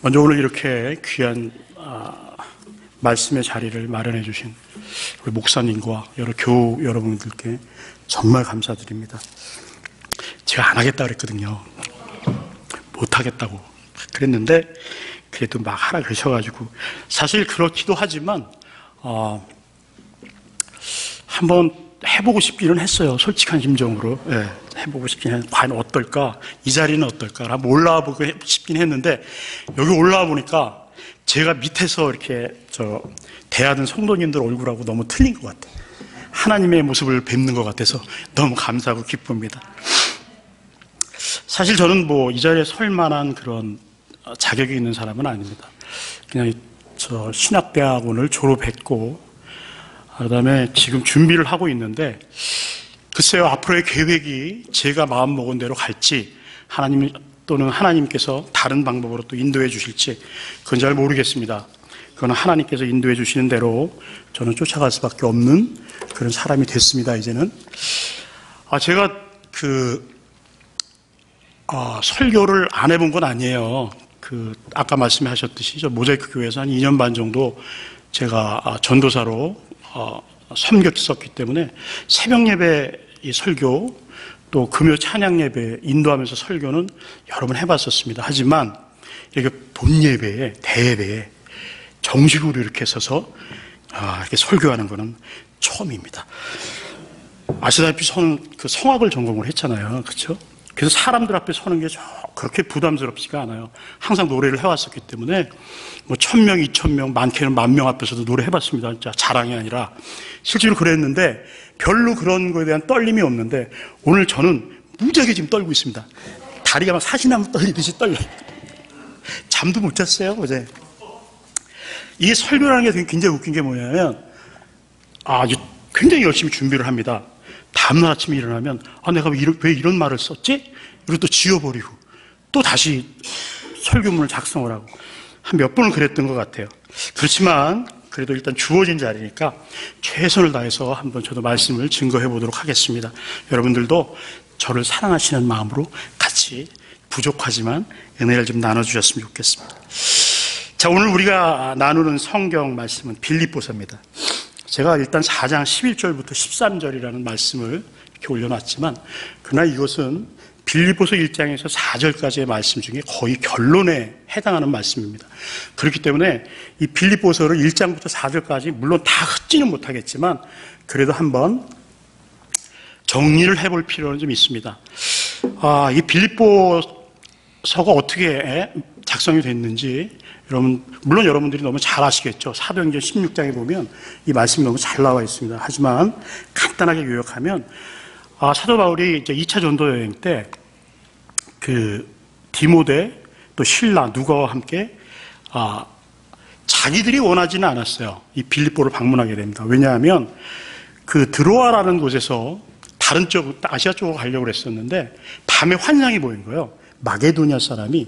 먼저 오늘 이렇게 귀한 말씀의 자리를 마련해 주신 우리 목사님과 여러 교우 여러분들께 정말 감사드립니다. 제가 안 하겠다 그랬거든요. 못 하겠다고 그랬는데 그래도 막 하라 그러셔가지고 사실 그렇기도 하지만 한번 해보고 싶기는 했어요. 솔직한 심정으로. 예, 해보고 싶긴 했는데 과연 어떨까? 이 자리는 어떨까? 한번 올라와 보고 싶긴 했는데 여기 올라와 보니까 제가 밑에서 이렇게 대하던 성도님들 얼굴하고 너무 틀린 것 같아요. 하나님의 모습을 뵙는 것 같아서 너무 감사하고 기쁩니다. 사실 저는 이 자리에 설 만한 그런 자격이 있는 사람은 아닙니다. 그냥 신학대학원을 졸업했고 그다음에 지금 준비를 하고 있는데 글쎄요, 앞으로의 계획이 제가 마음먹은 대로 갈지 하나님 또는 하나님께서 다른 방법으로 또 인도해 주실지 그건 잘 모르겠습니다. 그건 하나님께서 인도해 주시는 대로 저는 쫓아갈 수밖에 없는 그런 사람이 됐습니다. 이제는 제가 설교를 안 해본 건 아니에요. 아까 말씀하셨듯이 저 모자이크 교회에서 한 2년 반 정도 제가 전도사로 섬겼었기 때문에 새벽 예배 설교 또 금요 찬양 예배 인도하면서 설교는 여러 번 해봤었습니다. 하지만 이렇게 본 예배에 대예배에 정식으로 이렇게 서서 이렇게 설교하는 것은 처음입니다. 아시다시피 저는 성악을 전공을 했잖아요, 그렇죠? 그래서 사람들 앞에 서는 게 그렇게 부담스럽지가 않아요. 항상 노래를 해왔었기 때문에 1000명, 2000명, 많게는 10,000명 앞에서도 노래해봤습니다. 진짜 자랑이 아니라 실제로 그랬는데 별로 그런 거에 대한 떨림이 없는데 오늘 저는 무지하게 지금 떨고 있습니다. 다리가 막 사시나무 떨리듯이 떨려요. 잠도 못 잤어요, 어제. 이게 설교라는 게 굉장히 웃긴 게 뭐냐면 굉장히 열심히 준비를 합니다. 다음날 아침에 일어나면 내가 왜 이런 말을 썼지? 이러고 또 지워버리고 또 다시 설교문을 작성을 하고 한 몇 번을 그랬던 것 같아요. 그렇지만 그래도 일단 주어진 자리니까 최선을 다해서 한번 저도 말씀을 증거해 보도록 하겠습니다. 여러분들도 저를 사랑하시는 마음으로 같이 부족하지만 은혜를 좀 나눠주셨으면 좋겠습니다. 자, 오늘 우리가 나누는 성경 말씀은 빌립보서입니다. 제가 일단 4장 11절부터 13절이라는 말씀을 이렇게 올려놨지만 그러나 이것은 빌립보서 1장에서 4절까지의 말씀 중에 거의 결론에 해당하는 말씀입니다. 그렇기 때문에 이 빌립보서를 1장부터 4절까지 물론 다 흩지는 못하겠지만 그래도 한번 정리를 해볼 필요는 좀 있습니다. 이 빌립보서가 어떻게 작성이 됐는지 물론 여러분들이 너무 잘 아시겠죠. 사도행전 16장에 보면 이 말씀이 너무 잘 나와 있습니다. 하지만 간단하게 요약하면 사도 바울이 이제 2차 전도 여행 때 디모데 또 실라 누가와 함께 자기들이 원하지는 않았어요. 이 빌립보를 방문하게 됩니다. 왜냐하면 드로아라는 곳에서 다른 쪽 아시아 쪽으로 가려고 했었는데 밤에 환상이 보인 거예요. 마게도냐 사람이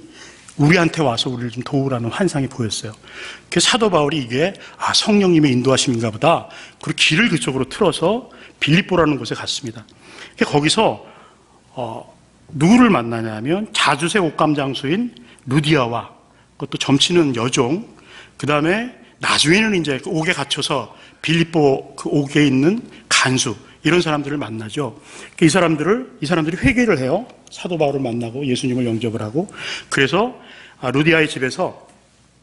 우리한테 와서 우리를 좀 도우라는 환상이 보였어요. 그래서 사도 바울이 이게 성령님의 인도하심인가 보다. 그리고 길을 그쪽으로 틀어서 빌립보라는 곳에 갔습니다. 거기서 누구를 만나냐면 자주새 옷감 장수인 루디아와 그것도 점치는 여종, 그 다음에 나중에는 이제 옥에 갇혀서 빌립보 옥에 있는 간수 이런 사람들을 만나죠. 이 사람들이 회개를 해요. 사도 바울을 만나고 예수님을 영접을 하고 그래서 루디아의 집에서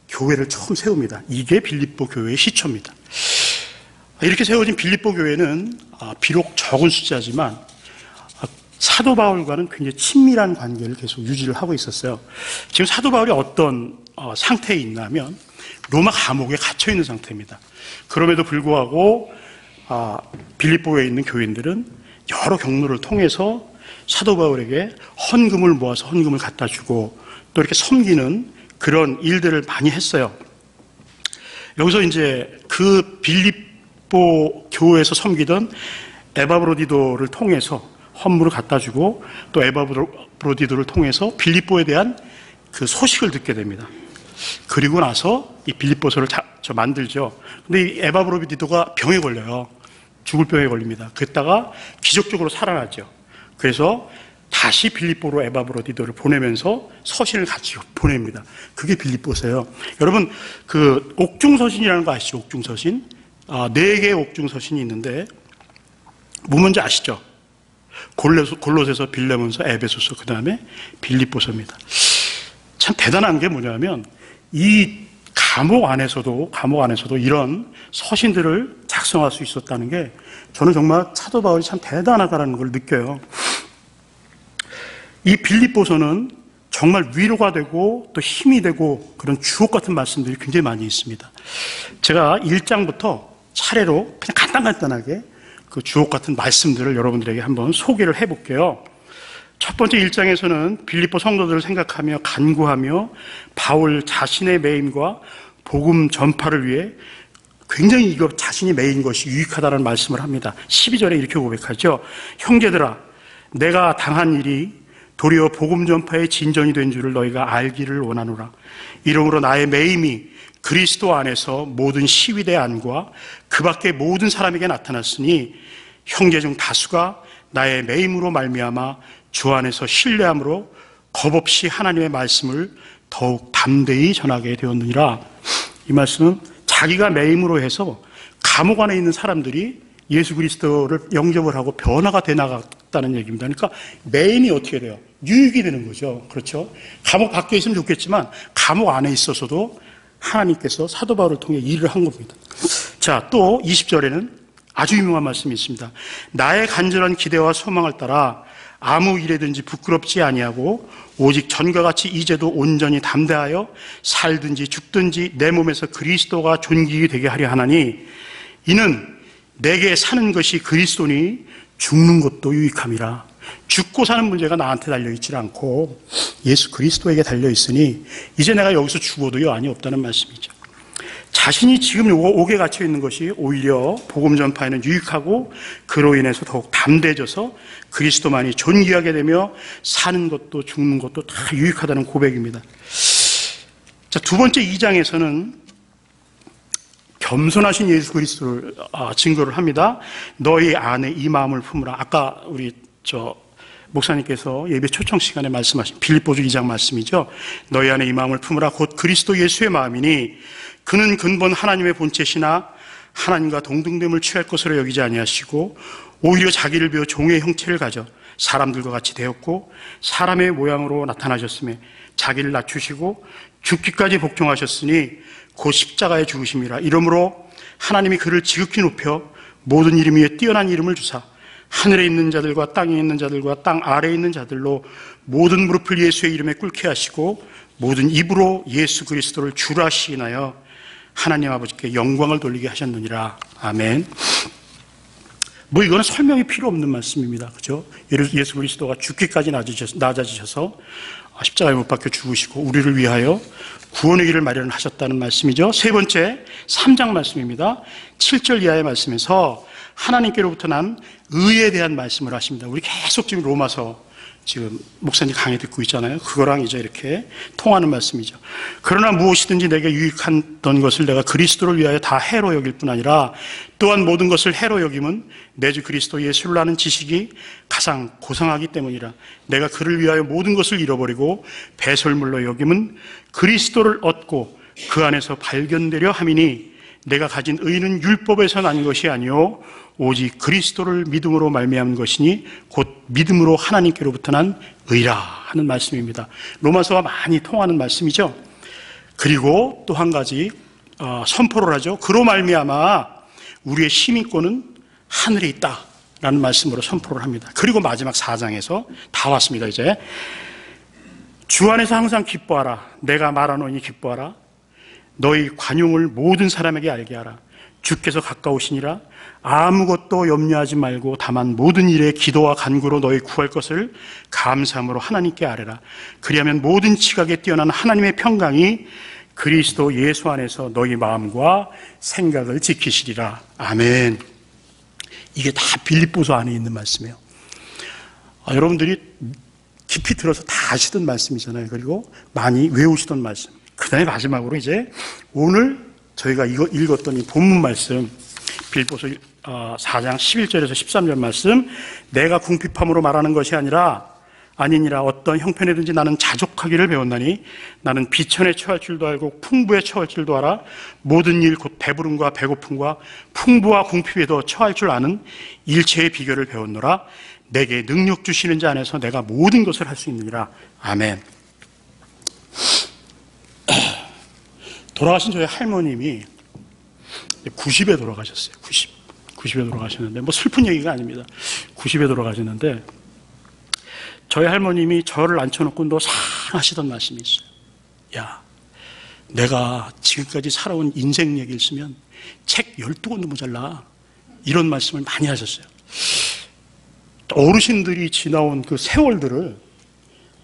교회를 처음 세웁니다. 이게 빌립보 교회의 시초입니다. 이렇게 세워진 빌립보 교회는 비록 적은 숫자지만 사도 바울과는 굉장히 친밀한 관계를 계속 유지를 하고 있었어요. 지금 사도 바울이 어떤 상태에 있냐면 로마 감옥에 갇혀 있는 상태입니다. 그럼에도 불구하고 빌립보에 있는 교인들은 여러 경로를 통해서 사도 바울에게 헌금을 모아서 헌금을 갖다 주고 또 이렇게 섬기는 그런 일들을 많이 했어요. 여기서 이제 빌립보 교회에서 섬기던 에바브로디도를 통해서 헌물을 갖다 주고 또 에바브로디도를 통해서 빌립보에 대한 소식을 듣게 됩니다. 그리고 나서 이 빌립보서를 만들죠. 근데 이 에바브로디도가 병에 걸려요. 죽을 병에 걸립니다. 그랬다가 기적적으로 살아나죠. 그래서 다시 빌립보로 에바브로디도를 보내면서 서신을 같이 보냅니다. 그게 빌립보세요. 여러분, 그 옥중서신이라는 거 아시죠? 옥중서신. 4개의 옥중서신이 있는데 뭐 뭔지 아시죠? 골로새서, 빌레몬서, 에베소서, 그 다음에 빌립보서입니다. 참 대단한 게 뭐냐면 이 감옥 안에서도 이런 서신들을 작성할 수 있었다는 게 저는 정말 사도 바울이 참 대단하다는 걸 느껴요. 이 빌립보서는 정말 위로가 되고 또 힘이 되고 그런 주옥 같은 말씀들이 굉장히 많이 있습니다. 제가 1장부터 차례로 그냥 간단하게 그 주옥 같은 말씀들을 여러분들에게 한번 소개를 해볼게요. 첫 번째 1장에서는 빌립보 성도들을 생각하며 간구하며 바울 자신의 매임과 복음 전파를 위해 굉장히 이거 자신이 매인 것이 유익하다는 말씀을 합니다. 12절에 이렇게 고백하죠. 형제들아, 내가 당한 일이 도리어 복음 전파의 진전이 된 줄을 너희가 알기를 원하노라. 이러므로 나의 매임이 그리스도 안에서 모든 시위대 안과 그 밖의 모든 사람에게 나타났으니 형제 중 다수가 나의 매임으로 말미암아 주 안에서 신뢰함으로 겁없이 하나님의 말씀을 더욱 담대히 전하게 되었느니라. 이 말씀은 자기가 매임으로 해서 감옥 안에 있는 사람들이 예수 그리스도를 영접을 하고 변화가 돼 나갔다는 얘기입니다. 그러니까 매임이 어떻게 돼요? 유익이 되는 거죠. 그렇죠? 감옥 밖에 있으면 좋겠지만 감옥 안에 있어서도 하나님께서 사도 바울을 통해 일을 한 겁니다. 자, 또 20절에는 아주 유명한 말씀이 있습니다. 나의 간절한 기대와 소망을 따라 아무 일에든지 부끄럽지 아니하고 오직 전과 같이 이제도 온전히 담대하여 살든지 죽든지 내 몸에서 그리스도가 존귀히 되게 하려 하나니 이는 내게 사는 것이 그리스도니 죽는 것도 유익함이라. 죽고 사는 문제가 나한테 달려있지 않고 예수 그리스도에게 달려있으니 이제 내가 여기서 죽어도 여한이 없다는 말씀이죠. 자신이 지금 옥에 갇혀 있는 것이 오히려 복음 전파에는 유익하고 그로 인해서 더욱 담대해져서 그리스도만이 존귀하게 되며 사는 것도 죽는 것도 다 유익하다는 고백입니다. 자, 두 번째 2장에서는 겸손하신 예수 그리스도를 증거를 합니다. 너희 안에 이 마음을 품으라. 아까 우리 목사님께서 예배 초청 시간에 말씀하신 빌립보서 2장 말씀이죠. 너희 안에 이 마음을 품으라. 곧 그리스도 예수의 마음이니 그는 근본 하나님의 본체시나 하나님과 동등됨을 취할 것으로 여기지 아니하시고 오히려 자기를 비워 종의 형체를 가져 사람들과 같이 되었고 사람의 모양으로 나타나셨으며 자기를 낮추시고 죽기까지 복종하셨으니 곧 십자가에 죽으심이라. 이러므로 하나님이 그를 지극히 높여 모든 이름 위에 뛰어난 이름을 주사 하늘에 있는 자들과 땅에 있는 자들과 땅 아래에 있는 자들로 모든 무릎을 예수의 이름에 꿇게 하시고 모든 입으로 예수 그리스도를 주라 시인하여 하나님 아버지께 영광을 돌리게 하셨느니라. 아멘. 뭐 이거는 설명이 필요 없는 말씀입니다. 그죠? 예수 그리스도가 죽기까지 낮아지셔서 십자가에 못 박혀 죽으시고 우리를 위하여 구원의 길을 마련하셨다는 말씀이죠. 세 번째 3장 말씀입니다. 7절 이하의 말씀에서 하나님께로부터 난 의에 대한 말씀을 하십니다. 우리 계속 지금 로마서 지금 목사님 강의 듣고 있잖아요. 그거랑 이제 이렇게 통하는 말씀이죠. 그러나 무엇이든지 내게 유익했던 것을 내가 그리스도를 위하여 다 해로 여길 뿐 아니라 또한 모든 것을 해로 여김은 내 주 그리스도 예수를 아는 지식이 가장 고상하기 때문이라. 내가 그를 위하여 모든 것을 잃어버리고 배설물로 여김은 그리스도를 얻고 그 안에서 발견되려 함이니 내가 가진 의는 율법에서 난 것이 아니요 오직 그리스도를 믿음으로 말미암은 것이니 곧 믿음으로 하나님께로부터 난 의라 하는 말씀입니다. 로마서와 많이 통하는 말씀이죠. 그리고 또 한 가지 선포를 하죠. 그로 말미암아 우리의 시민권은 하늘에 있다라는 말씀으로 선포를 합니다. 그리고 마지막 4장에서 다 왔습니다. 이제 주 안에서 항상 기뻐하라. 내가 말하노니 기뻐하라. 너희 관용을 모든 사람에게 알게 하라. 주께서 가까우시니라. 아무것도 염려하지 말고 다만 모든 일에 기도와 간구로 너희 구할 것을 감사함으로 하나님께 아뢰라. 그리하면 모든 지각에 뛰어난 하나님의 평강이 그리스도 예수 안에서 너희 마음과 생각을 지키시리라. 아멘. 이게 다 빌립보서 안에 있는 말씀이에요. 여러분들이 깊이 들어서 다 아시던 말씀이잖아요. 그리고 많이 외우시던 말씀. 그 다음에 마지막으로 이제 오늘 저희가 이거 읽었던 이 본문 말씀 빌립보서 4장 11절에서 13절 말씀, 내가 궁핍함으로 말하는 것이 아니라 아니니라. 어떤 형편이든지 나는 자족하기를 배웠나니 나는 비천에 처할 줄도 알고 풍부에 처할 줄도 알아. 모든 일 곧 배부름과 배고픔과 풍부와 궁핍에도 처할 줄 아는 일체의 비결을 배웠노라. 내게 능력 주시는 자 안에서 내가 모든 것을 할 수 있느니라. 아멘. 돌아가신 저희 할머님이 90에 돌아가셨어요. 90에 돌아가셨는데, 뭐 슬픈 얘기가 아닙니다. 90에 돌아가셨는데, 저희 할머님이 저를 앉혀놓고 노상하시던 말씀이 있어요. 야, 내가 지금까지 살아온 인생 얘기를 쓰면 책 12권도 모자라. 이런 말씀을 많이 하셨어요. 어르신들이 지나온 그 세월들을,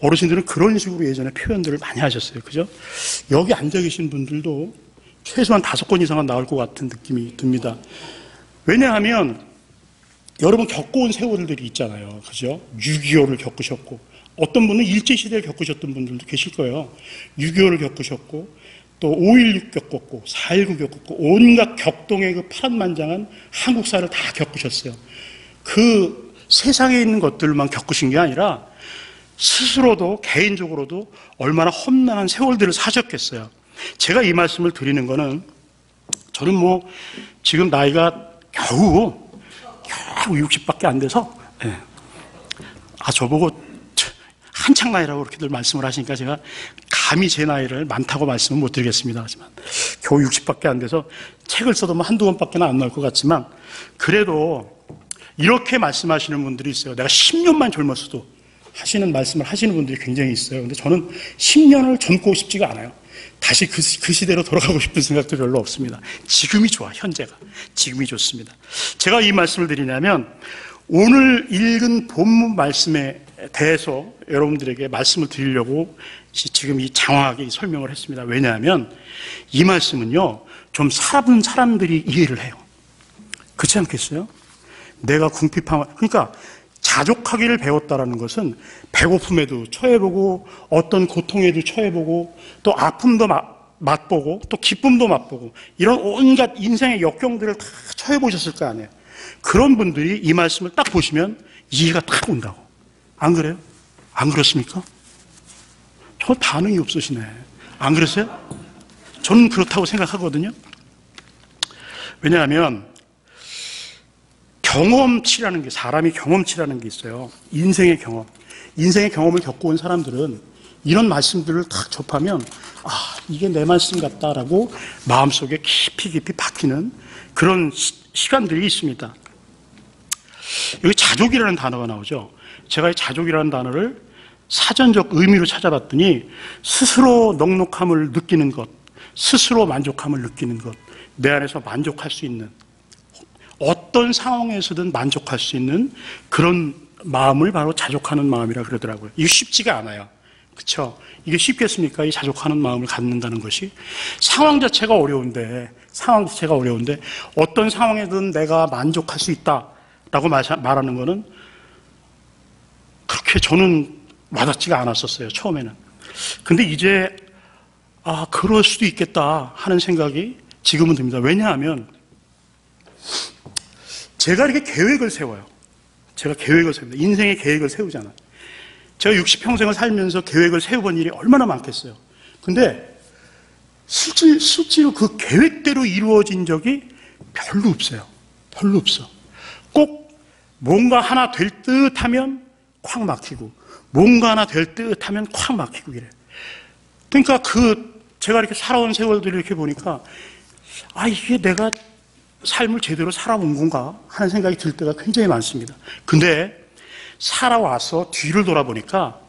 어르신들은 그런 식으로 예전에 표현들을 많이 하셨어요. 그죠? 여기 앉아 계신 분들도 최소한 5권 이상은 나올 것 같은 느낌이 듭니다. 왜냐하면 여러분 겪어온 세월들이 있잖아요. 그죠? 6.25를 겪으셨고, 어떤 분은 일제시대를 겪으셨던 분들도 계실 거예요. 6.25를 겪으셨고, 또 5.16 겪었고, 4.19 겪었고, 온갖 격동의 그 파란만장한 한국사를 다 겪으셨어요. 그 세상에 있는 것들만 겪으신 게 아니라 스스로도 개인적으로도 얼마나 험난한 세월들을 사셨겠어요. 제가 이 말씀을 드리는 거는, 저는 뭐 지금 나이가 겨우 60밖에 안 돼서, 저보고 한창 나이라고 그렇게들 말씀을 하시니까 제가 감히 제 나이를 많다고 말씀은 못 드리겠습니다. 하지만 겨우 60밖에 안 돼서 책을 써도 뭐 한두 권밖에 안 나올 것 같지만, 그래도 이렇게 말씀하시는 분들이 있어요. 내가 10년만 젊었어도 하시는 말씀을 하시는 분들이 굉장히 있어요. 근데 저는 10년을 젊고 싶지가 않아요. 다시 그 시대로 돌아가고 싶은 생각도 별로 없습니다. 지금이 좋아, 현재가. 지금이 좋습니다. 제가 이 말씀을 드리냐면, 오늘 읽은 본문 말씀에 대해서 여러분들에게 말씀을 드리려고 지금 이 장황하게 설명을 했습니다. 왜냐하면 이 말씀은요, 좀 살아본 사람들이 이해를 해요. 그렇지 않겠어요? 내가 궁핍함, 그러니까 자족하기를 배웠다라는 것은 배고픔에도 처해보고, 어떤 고통에도 처해보고, 또 아픔도 맛보고, 또 기쁨도 맛보고, 이런 온갖 인생의 역경들을 다 처해보셨을 거 아니에요. 그런 분들이 이 말씀을 딱 보시면 이해가 딱 온다고. 안 그래요? 안 그렇습니까? 저 반응이 없으시네. 안 그러세요? 저는 그렇다고 생각하거든요. 왜냐하면 경험치라는 게, 사람이 경험치라는 게 있어요. 인생의 경험. 인생의 경험을 겪어온 사람들은 이런 말씀들을 딱 접하면, 이게 내 말씀 같다라고 마음속에 깊이 박히는 그런 시간들이 있습니다. 여기 자족이라는 단어가 나오죠. 제가 이 자족이라는 단어를 사전적 의미로 찾아봤더니, 스스로 넉넉함을 느끼는 것, 스스로 만족함을 느끼는 것, 내 안에서 만족할 수 있는, 어떤 상황에서든 만족할 수 있는 그런 마음을 바로 자족하는 마음이라 그러더라고요. 이게 쉽지가 않아요. 그렇죠? 이게 쉽겠습니까? 이 자족하는 마음을 갖는다는 것이. 상황 자체가 어려운데 어떤 상황에든 내가 만족할 수 있다라고 말하는 것은 그렇게 저는 와닿지가 않았었어요, 처음에는. 근데 이제 그럴 수도 있겠다 하는 생각이 지금은 듭니다. 왜냐하면 제가 이렇게 계획을 세워요. 제가 계획을 세웁니다. 인생의 계획을 세우잖아요. 제가 60평생을 살면서 계획을 세워본 일이 얼마나 많겠어요. 근데 실제로 그 계획대로 이루어진 적이 별로 없어요. 별로 없어. 꼭 뭔가 하나 될 듯 하면 콱 막히고, 뭔가 하나 될 듯 하면 콱 막히고 이래. 그러니까 제가 이렇게 살아온 세월들을 이렇게 보니까, 이게 내가 삶을 제대로 살아온 건가 하는 생각이 들 때가 굉장히 많습니다. 근데 살아와서 뒤를 돌아보니까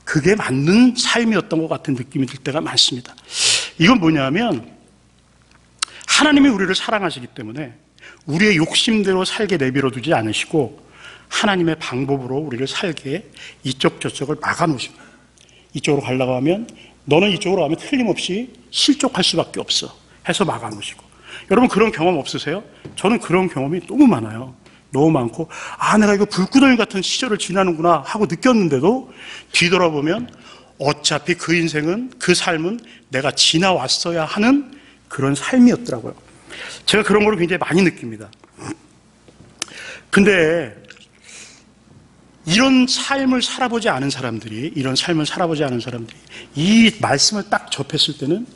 그게 맞는 삶이었던 것 같은 느낌이 들 때가 많습니다. 이건 뭐냐면, 하나님이 우리를 사랑하시기 때문에 우리의 욕심대로 살게 내버려 두지 않으시고, 하나님의 방법으로 우리를 살게 이쪽 저쪽을 막아놓으십니다. 이쪽으로 가려고 하면, 너는 이쪽으로 가면 틀림없이 실족할 수밖에 없어 해서 막아놓으시고. 여러분 그런 경험 없으세요? 저는 그런 경험이 너무 많아요. 너무 많고, 내가 이거 불구덩이 같은 시절을 지나는구나 하고 느꼈는데도 뒤돌아보면 어차피 그 인생은, 그 삶은 내가 지나왔어야 하는 그런 삶이었더라고요. 제가 그런 걸 굉장히 많이 느낍니다. 근데 이런 삶을 살아보지 않은 사람들이 이 말씀을 딱 접했을 때는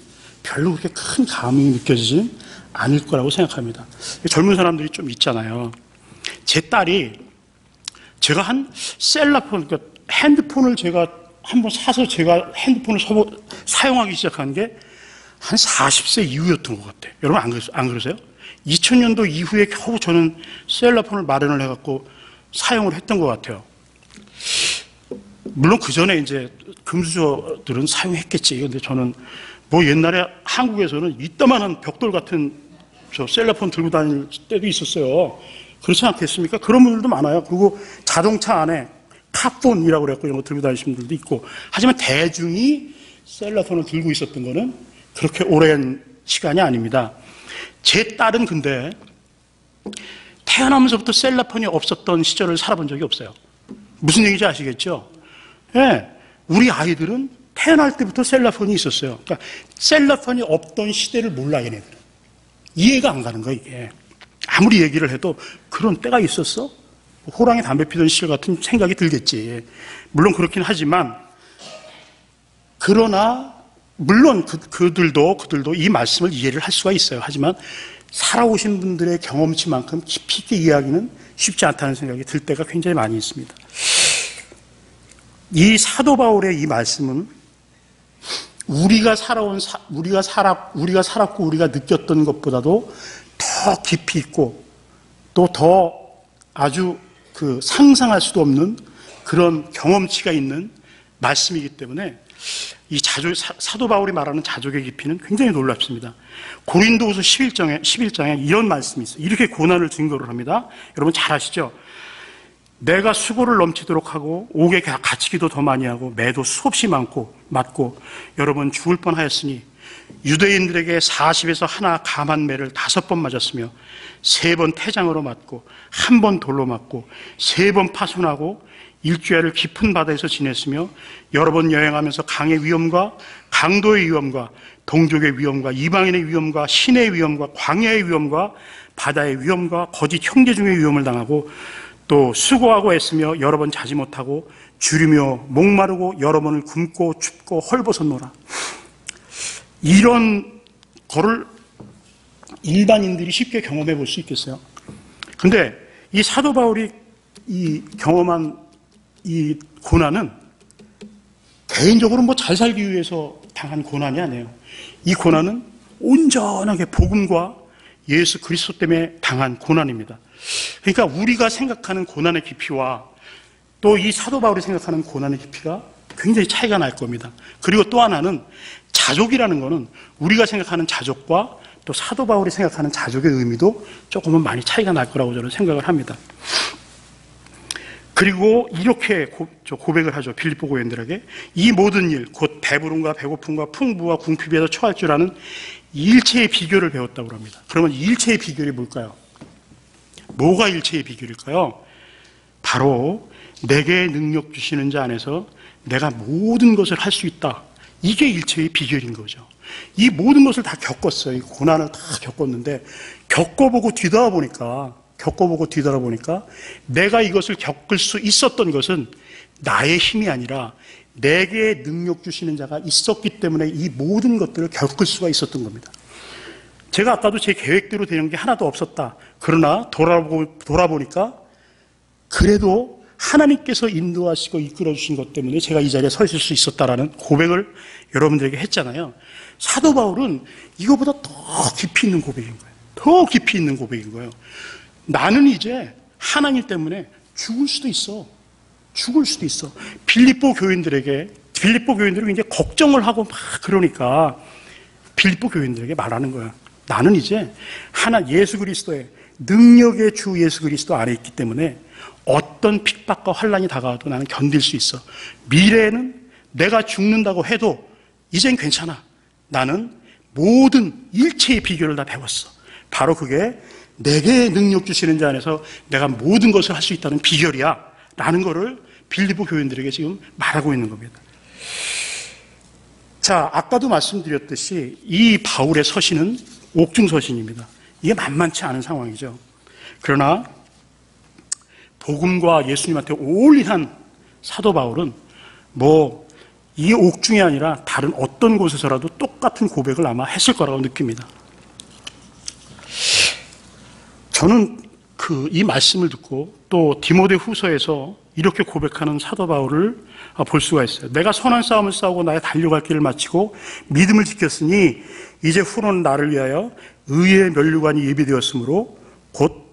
별로 그렇게 큰 감흥이 느껴지진 않을 거라고 생각합니다. 젊은 사람들이 좀 있잖아요. 제 딸이 제가 한 셀라폰, 그러니까 핸드폰을 제가 한번 사서 제가 핸드폰을 사용하기 시작한 게 한 40세 이후였던 것 같아요. 여러분 안 그러세요? 2000년도 이후에 겨우 저는 셀라폰을 마련을 해갖고 사용을 했던 것 같아요. 물론 그 전에 이제 금수저들은 사용했겠지. 근데 저는 뭐 옛날에 한국에서는 이따만한 벽돌 같은 저 셀라폰 들고 다닐 때도 있었어요. 그렇지 않겠습니까? 그런 분들도 많아요. 그리고 자동차 안에 카폰이라고 그래갖고 이런 거 들고 다니시는 분들도 있고. 하지만 대중이 셀라폰을 들고 있었던 거는 그렇게 오랜 시간이 아닙니다. 제 딸은 근데 태어나면서부터 셀라폰이 없었던 시절을 살아본 적이 없어요. 무슨 얘기인지 아시겠죠? 예, 우리 아이들은 태어날 때부터 셀라폰이 있었어요. 그러니까 셀라폰이 없던 시대를 몰라, 얘네들은. 이해가 안 가는 거야, 이게. 아무리 얘기를 해도 그런 때가 있었어? 호랑이 담배 피던 시절 같은 생각이 들겠지. 물론 그렇긴 하지만, 그러나 물론 그들도 이 말씀을 이해를 할 수가 있어요. 하지만 살아오신 분들의 경험치만큼 깊이 있게 이해하기는 쉽지 않다는 생각이 들 때가 굉장히 많이 있습니다. 이 사도 바울의 이 말씀은 우리가 살았고 우리가 느꼈던 것보다도 더 깊이 있고 또 더 아주 상상할 수도 없는 그런 경험치가 있는 말씀이기 때문에 이 사도 바울이 말하는 자족의 깊이는 굉장히 놀랍습니다. 고린도후서 11장에 이런 말씀이 있어요. 이렇게 고난을 증거를 합니다. 여러분 잘 아시죠? 내가 수고를 넘치도록 하고 옥에 갇히기도 더 많이 하고 매도 수없이 맞고 여러분 죽을 뻔하였으니 유대인들에게 40에서 하나 감한 매를 5번 맞았으며 3번 태장으로 맞고 1번 돌로 맞고 3번 파손하고 일주일을 깊은 바다에서 지냈으며 여러 번 여행하면서 강의 위험과 강도의 위험과 동족의 위험과 이방인의 위험과 신의 위험과 광야의 위험과 바다의 위험과 거짓 형제 중의 위험을 당하고 또 수고하고 애쓰며 여러 번 자지 못하고 주리며 목마르고 여러 번을 굶고 춥고 헐벗었노라. 이런 거를 일반인들이 쉽게 경험해 볼 수 있겠어요? 근데 이 사도 바울이 이 경험한 이 고난은 개인적으로 뭐 잘 살기 위해서 당한 고난이 아니에요. 이 고난은 온전하게 복음과 예수 그리스도 때문에 당한 고난입니다. 그러니까 우리가 생각하는 고난의 깊이와 또 이 사도 바울이 생각하는 고난의 깊이가 굉장히 차이가 날 겁니다. 그리고 또 하나는 자족이라는 거는 우리가 생각하는 자족과 또 사도 바울이 생각하는 자족의 의미도 조금은 많이 차이가 날 거라고 저는 생각을 합니다. 그리고 이렇게 고백을 하죠. 빌립보 교인들에게 이 모든 일, 곧 배부름과 배고픔과 풍부와 궁핍에서 처할 줄 아는 일체의 비결을 배웠다고 합니다. 그러면 일체의 비결이 뭘까요? 뭐가 일체의 비결일까요? 바로 내게 능력 주시는 자 안에서 내가 모든 것을 할 수 있다. 이게 일체의 비결인 거죠. 이 모든 것을 다 겪었어요. 이 고난을 다 겪었는데 겪어보고 뒤돌아보니까 내가 이것을 겪을 수 있었던 것은 나의 힘이 아니라 내게 능력 주시는 자가 있었기 때문에 이 모든 것들을 겪을 수가 있었던 겁니다. 제가 아까도 제 계획대로 되는 게 하나도 없었다. 그러나 돌아보니까 그래도 하나님께서 인도하시고 이끌어 주신 것 때문에 제가 이 자리에 서 있을 수 있었다라는 고백을 여러분들에게 했잖아요. 사도 바울은 이거보다 더 깊이 있는 고백인 거예요. 더 깊이 있는 고백인 거예요. 나는 이제 하나님 때문에 죽을 수도 있어. 빌립보 교인들이 이제 걱정을 하고 막 그러니까 빌립보 교인들에게 말하는 거야. 나는 이제 예수 그리스도의 능력의 주 예수 그리스도 안에 있기 때문에 어떤 핍박과 환난이 다가와도 나는 견딜 수 있어. 미래에는 내가 죽는다고 해도 이젠 괜찮아. 나는 모든 일체의 비결을 다 배웠어. 바로 그게 내게 능력 주시는 자 안에서 내가 모든 것을 할 수 있다는 비결이야 라는 거를 빌립보 교인들에게 지금 말하고 있는 겁니다. 자, 아까도 말씀드렸듯이 이 바울의 서신은 옥중서신입니다. 이게 만만치 않은 상황이죠. 그러나 복음과 예수님한테 올인한 사도 바울은 뭐 이 옥중이 아니라 다른 어떤 곳에서라도 똑같은 고백을 아마 했을 거라고 느낍니다. 저는 이 말씀을 듣고 또 디모데 후서에서 이렇게 고백하는 사도 바울을 볼 수가 있어요. 내가 선한 싸움을 싸우고 나의 달려갈 길을 마치고 믿음을 지켰으니 이제 후로는 나를 위하여 의의 면류관이 예비되었으므로 곧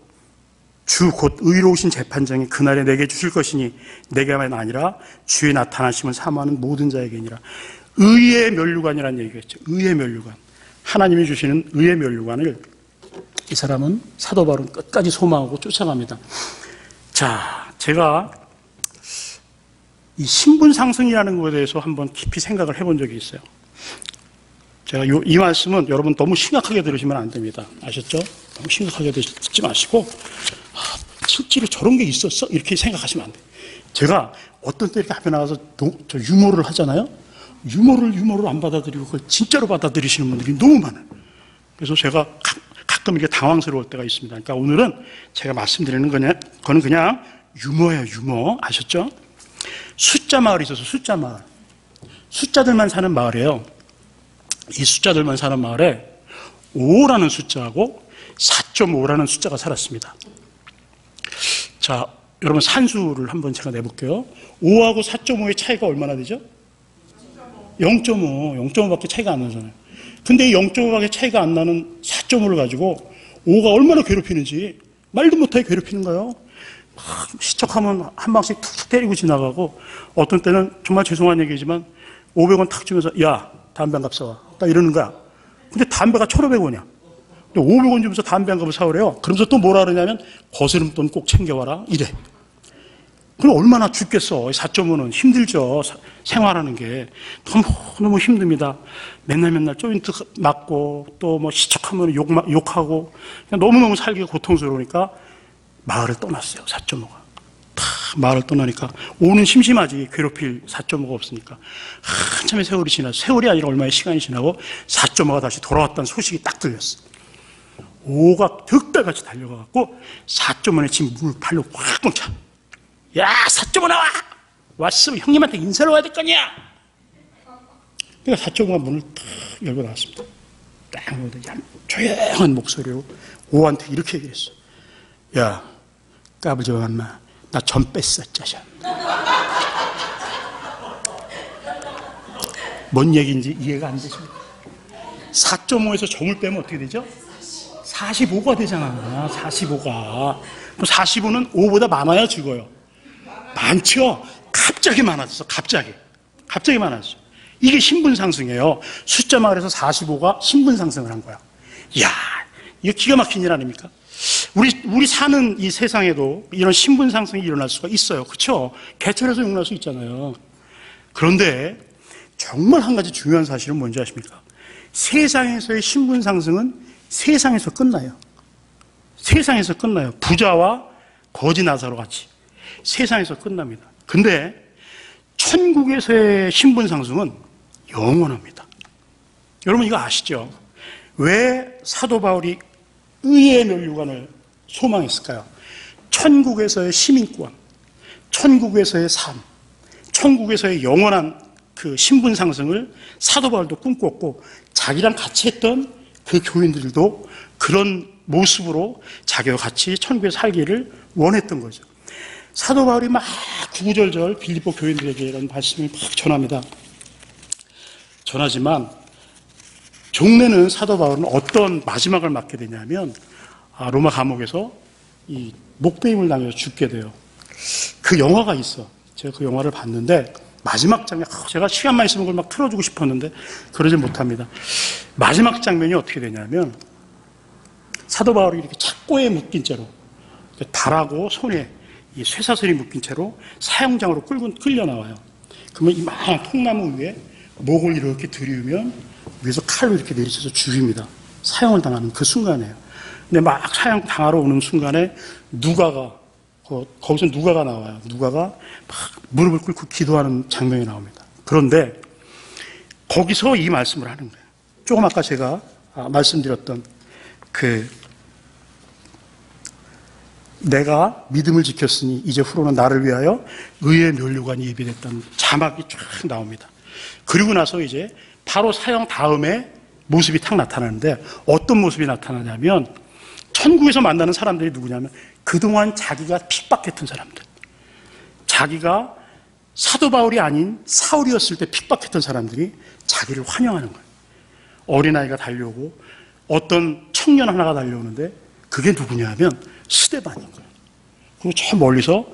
의로우신 재판장이 그날에 내게 주실 것이니 내게만 아니라 주의 나타나심을 사모하는 모든 자에게니라. 의의 면류관이라는 얘기겠죠. 의의 면류관. 하나님이 주시는 의의 면류관을 이 사람은 사도 바울은 끝까지 소망하고 쫓아갑니다. 자, 제가 이 신분 상승이라는 것에 대해서 한번 깊이 생각을 해본 적이 있어요. 제가 이 말씀은 여러분 너무 심각하게 들으시면 안 됩니다. 아셨죠? 너무 심각하게 듣지 마시고 실제로 저런 게 있었어? 이렇게 생각하시면 안 돼요. 제가 어떤 때 이렇게 앞에 나가서 유머를 하잖아요. 유머를 안 받아들이고 그걸 진짜로 받아들이시는 분들이 너무 많아요. 그래서 제가 가끔 이렇게 당황스러울 때가 있습니다. 그러니까 오늘은 제가 말씀드리는 거는 그냥 유머예요, 유머. 아셨죠? 숫자 마을이 있어서 숫자 마을. 숫자들만 사는 마을이에요. 이 숫자들만 사는 마을에 5라는 숫자하고 4.5라는 숫자가 살았습니다. 자, 여러분 산수를 한번 제가 내볼게요. 5하고 4.5의 차이가 얼마나 되죠? 0.5밖에 차이가 안 나잖아요. 근데 이 0.5밖에 차이가 안 나는 4.5를 가지고 5가 얼마나 괴롭히는지 말도 못하게 괴롭히는 거예요. 막 시척하면 한 방씩 툭툭 때리고 지나가고 어떤 때는 정말 죄송한 얘기지만 500원 탁 주면서 야, 담배 한 갑 사와. 딱 이러는 거야. 근데 담배가 1,500원이야. 500원 주면서 담배 한 갑을 사오래요. 그러면서 또 뭐라 그러냐면 거스름돈 꼭 챙겨와라. 이래. 그럼 얼마나 죽겠어. 4.5는 힘들죠. 생활하는 게. 너무 힘듭니다. 맨날 조인트 맞고 또 뭐 시척하면 욕하고 너무너무 살기가 고통스러우니까 마을을 떠났어요. 4.5가. 다 마을을 떠나니까 5는 심심하지. 괴롭힐 4.5가 없으니까. 한참의 세월이 지나서 세월이 아니라 얼마의 시간이 지나고 4.5가 다시 돌아왔다는 소식이 딱 들렸어. 5가 득달같이 달려가갖고 4.5에 지금 문을 발로 확 꽂혀. 야, 4.5 나와! 왔으면 형님한테 인사를 와야 될 거 아니야! 그러니까 4.5가 문을 탁 열고 나왔습니다. 딱 조용한 목소리로 5한테 이렇게 얘기했어. 야, 까불지 마. 나 점 뺐어, 짜샤. 뭔 얘기인지 이해가 안 되십니까? 4.5에서 점을 빼면 어떻게 되죠? 45가 되잖아. 45가. 45는 5보다 많아야 적어요. 많죠? 갑자기 많아졌어. 갑자기 많아졌어. 이게 신분 상승이에요. 숫자 마을에서 45가 신분 상승을 한 거야. 이야, 이거 기가 막힌 일 아닙니까? 우리 사는 이 세상에도 이런 신분 상승이 일어날 수가 있어요. 그렇죠? 개천에서 용날 수 있잖아요. 그런데 정말 한 가지 중요한 사실은 뭔지 아십니까? 세상에서의 신분 상승은 세상에서 끝나요. 세상에서 끝나요. 부자와 거지 나사로 같이 세상에서 끝납니다. 근데 천국에서의 신분 상승은 영원합니다. 여러분 이거 아시죠? 왜 사도 바울이 의의 면류관을 소망했을까요? 천국에서의 시민권, 천국에서의 삶, 천국에서의 영원한 그 신분 상승을 사도 바울도 꿈꿨고 자기랑 같이 했던 그 교인들도 그런 모습으로 자기와 같이 천국에 살기를 원했던 거죠. 사도 바울이 막 구구절절 빌립보 교인들에게 이런 말씀을 막 전합니다. 전하지만 종래는 사도 바울은 어떤 마지막을 맞게 되냐면 로마 감옥에서 이 목베임을 당해서 죽게 돼요. 그 영화가 있어. 제가 그 영화를 봤는데 마지막 장면, 제가 시간만 있으면 그걸 막 틀어주고 싶었는데 그러지 못합니다. 마지막 장면이 어떻게 되냐면 사도 바울이 이렇게 착고에 묶인 채로 발하고 손에 이 쇠사슬이 묶인 채로 사형장으로 끌려 나와요. 그러면 이만한 통나무 위에 목을 이렇게 들이우면 위에서 칼로 이렇게 내리쳐서 죽입니다. 사형을 당하는 그 순간이에요. 근데 막 사형 당하러 오는 순간에 거기서 누가가 나와요. 누가가 막 무릎을 꿇고 기도하는 장면이 나옵니다. 그런데 거기서 이 말씀을 하는 거예요. 조금 아까 제가 말씀드렸던 내가 믿음을 지켰으니 이제 후로는 나를 위하여 의의 면류관이 예비됐다는 자막이 쫙 나옵니다. 그리고 나서 이제 바로 사형 다음에 모습이 탁 나타나는데 어떤 모습이 나타나냐면 천국에서 만나는 사람들이 누구냐면 그동안 자기가 핍박했던 사람들, 자기가 사도 바울이 아닌 사울이었을 때 핍박했던 사람들이 자기를 환영하는 거예요. 어린아이가 달려오고 어떤 청년 하나가 달려오는데 그게 누구냐 하면 스데반인 거예요. 그리고 저 멀리서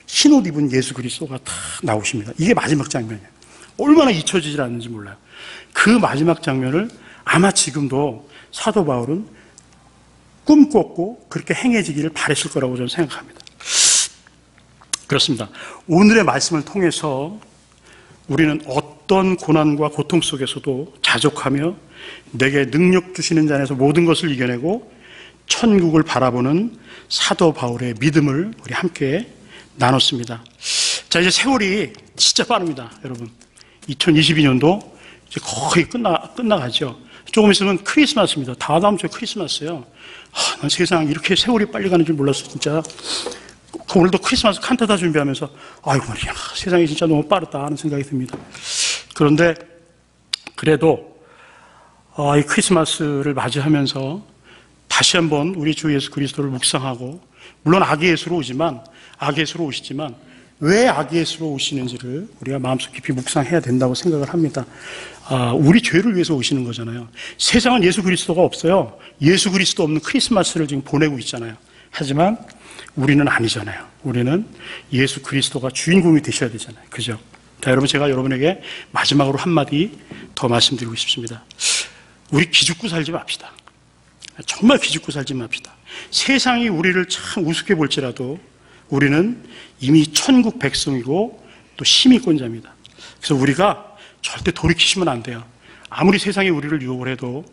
흰옷 입은 예수 그리스도가 탁 나오십니다. 이게 마지막 장면이에요. 얼마나 잊혀지질 않는지 몰라요. 그 마지막 장면을 아마 지금도 사도 바울은 꿈꿨고 그렇게 행해지기를 바랬을 거라고 저는 생각합니다. 그렇습니다. 오늘의 말씀을 통해서 우리는 어떤 고난과 고통 속에서도 자족하며 내게 능력 주시는 자 안에서 모든 것을 이겨내고 천국을 바라보는 사도 바울의 믿음을 우리 함께 나눴습니다. 자, 이제 세월이 진짜 빠릅니다, 여러분. 2022년도 이제 거의 끝나가죠. 조금 있으면 크리스마스입니다. 다음 주에 크리스마스예요. 난 세상 이렇게 세월이 빨리 가는 줄 몰랐어, 진짜. 오늘도 크리스마스 칸타타 준비하면서 아이고 말이야, 세상이 진짜 너무 빠르다 하는 생각이 듭니다. 그런데 그래도 이 크리스마스를 맞이하면서 다시 한번 우리 주 예수 그리스도를 묵상하고, 물론 아기 예수로 오시지만 왜 아기 예수로 오시는지를 우리가 마음속 깊이 묵상해야 된다고 생각을 합니다. 우리 죄를 위해서 오시는 거잖아요. 세상은 예수 그리스도가 없어요. 예수 그리스도 없는 크리스마스를 지금 보내고 있잖아요. 하지만 우리는 아니잖아요. 우리는 예수 그리스도가 주인공이 되셔야 되잖아요. 그죠? 자, 여러분, 제가 여러분에게 마지막으로 한마디 더 말씀드리고 싶습니다. 우리 기죽고 살지 맙시다. 정말 기죽고 살지 맙시다. 세상이 우리를 참 우습게 볼지라도 우리는 이미 천국 백성이고 또 시민권자입니다. 그래서 우리가 절대 돌이키시면 안 돼요. 아무리 세상이 우리를 유혹을 해도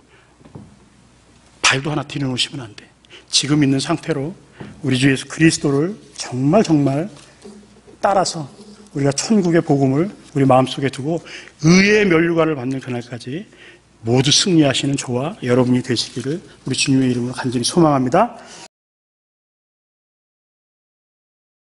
발도 하나 디뎌놓으시면 안 돼. 지금 있는 상태로 우리 주 예수 그리스도를 정말 따라서 우리가 천국의 복음을 우리 마음속에 두고 의의 면류관을 받는 그날까지 모두 승리하시는 저와 여러분이 되시기를 우리 주님의 이름으로 간절히 소망합니다.